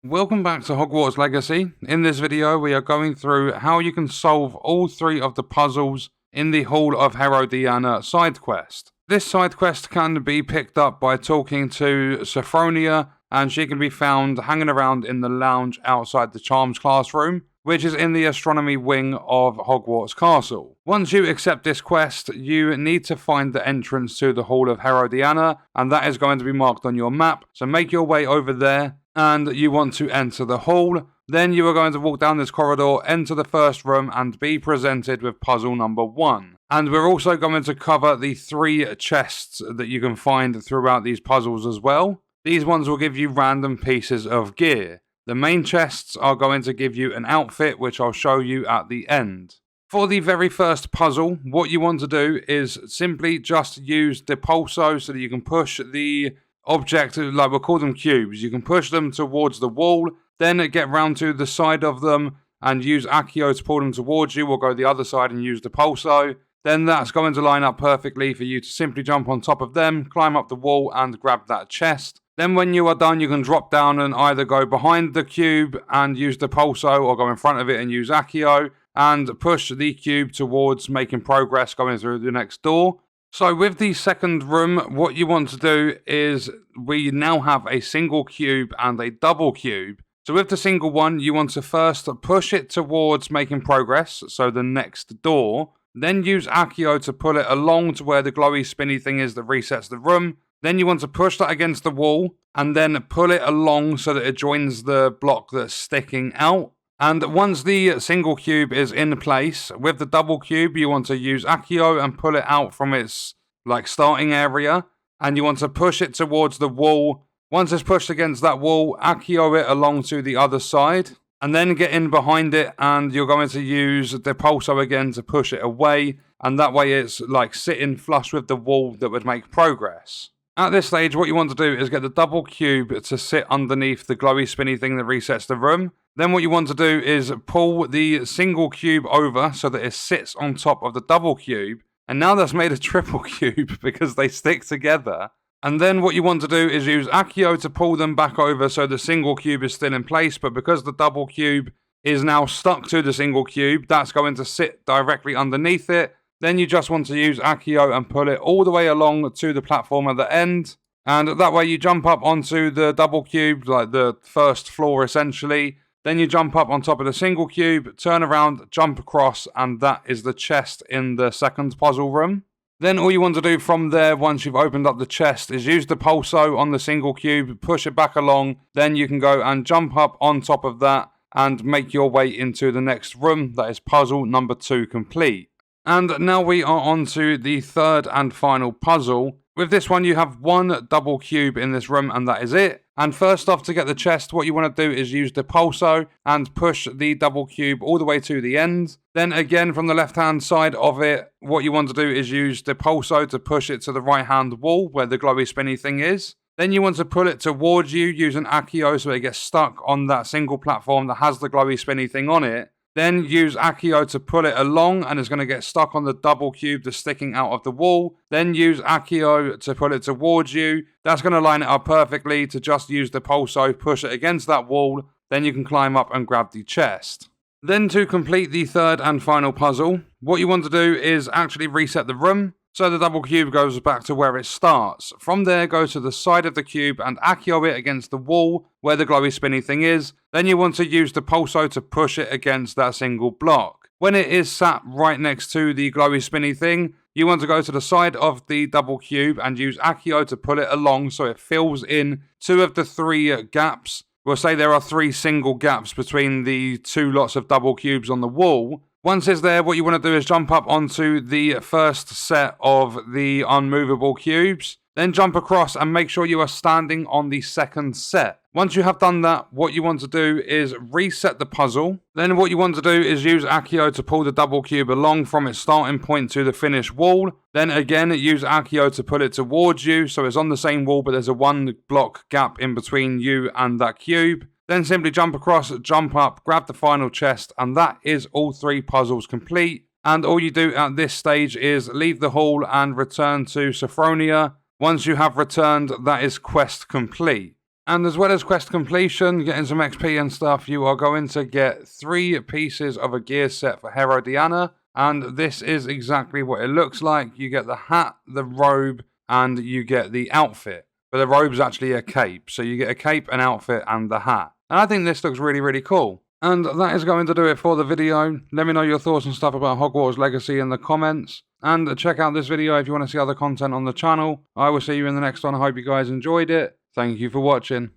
Welcome back to Hogwarts Legacy. In this video, we are going through how you can solve all three of the puzzles in the Hall of Herodiana side quest. This side quest can be picked up by talking to Sophronia, and she can be found hanging around in the lounge outside the Charms classroom, which is in the astronomy wing of Hogwarts Castle. Once you accept this quest, you need to find the entrance to the Hall of Herodiana, and that is going to be marked on your map, so make your way over there. And you want to enter the hall. Then you are going to walk down this corridor, enter the first room, and be presented with puzzle number 1. And we're also going to cover the 3 chests that you can find throughout these puzzles as well. These ones will give you random pieces of gear. The main chests are going to give you an outfit, which I'll show you at the end. For the very first puzzle, what you want to do is simply just use the pulso so that you can push the object, like we'll call them cubes. You can push them towards the wall, then get round to the side of them and use Accio to pull them towards you, or go the other side and use the pulso. Then that's going to line up perfectly for you to simply jump on top of them, climb up the wall and grab that chest. Then when you are done, you can drop down and either go behind the cube and use the pulso, or go in front of it and use Accio and push the cube towards making progress going through the next door. So with the second room, what you want to do is we now have a single cube and a double cube. So with the single one, you want to first push it towards making progress, so the next door. Then use Accio to pull it along to where the glowy spinny thing is that resets the room. Then you want to push that against the wall and then pull it along so that it joins the block that's sticking out. And once the single cube is in place, with the double cube, you want to use Accio and pull it out from its starting area. And you want to push it towards the wall. Once it's pushed against that wall, Accio it along to the other side. And then get in behind it, and you're going to use the pulso again to push it away. And that way it's sitting flush with the wall that would make progress. At this stage, what you want to do is get the double cube to sit underneath the glowy spinny thing that resets the room. Then what you want to do is pull the single cube over so that it sits on top of the double cube. And now that's made a triple cube because they stick together. And then what you want to do is use Accio to pull them back over so the single cube is still in place. But because the double cube is now stuck to the single cube, that's going to sit directly underneath it. Then you just want to use Accio and pull it all the way along to the platform at the end. And that way you jump up onto the double cube, like the first floor essentially. Then you jump up on top of the single cube, turn around, jump across, and that is the chest in the second puzzle room. Then all you want to do from there, once you've opened up the chest, is use the pulso on the single cube, push it back along. Then you can go and jump up on top of that and make your way into the next room. That is puzzle number 2 complete. And now we are on to the third and final puzzle. With this one, you have one double cube in this room, and that is it. And first off, to get the chest, what you want to do is use the pulso and push the double cube all the way to the end. Then again, from the left-hand side of it, what you want to do is use the pulso to push it to the right-hand wall where the glowy spinny thing is. Then you want to pull it towards you using Accio so it gets stuck on that single platform that has the glowy spinny thing on it. Then use Accio to pull it along, and it's going to get stuck on the double cube that's sticking out of the wall. Then use Accio to pull it towards you. That's going to line it up perfectly. To just use the pulso, push it against that wall. Then you can climb up and grab the chest. Then to complete the third and final puzzle, what you want to do is actually reset the room. So the double cube goes back to where it starts. From there, go to the side of the cube and Accio it against the wall where the glowy spinny thing is. Then you want to use the pulso to push it against that single block. When it is sat right next to the glowy spinny thing, you want to go to the side of the double cube and use Accio to pull it along so it fills in 2 of the 3 gaps. We'll say there are 3 single gaps between the 2 lots of double cubes on the wall. Once it's there, what you want to do is jump up onto the first set of the unmovable cubes. Then jump across and make sure you are standing on the second set. Once you have done that, what you want to do is reset the puzzle. Then what you want to do is use Accio to pull the double cube along from its starting point to the finished wall. Then again, use Accio to pull it towards you so it's on the same wall, but there's a 1 block gap in between you and that cube. Then simply jump across, jump up, grab the final chest, and that is all 3 puzzles complete. And all you do at this stage is leave the hall and return to Sophronia. Once you have returned, that is quest complete. And as well as quest completion, getting some XP and stuff, you are going to get 3 pieces of a gear set for Herodiana. And this is exactly what it looks like. You get the hat, the robe, and you get the outfit. But the robe's actually a cape. So you get a cape, an outfit, and the hat. And I think this looks really, really cool. And that is going to do it for the video. Let me know your thoughts and stuff about Hogwarts Legacy in the comments. And check out this video if you want to see other content on the channel. I will see you in the next one. I hope you guys enjoyed it. Thank you for watching.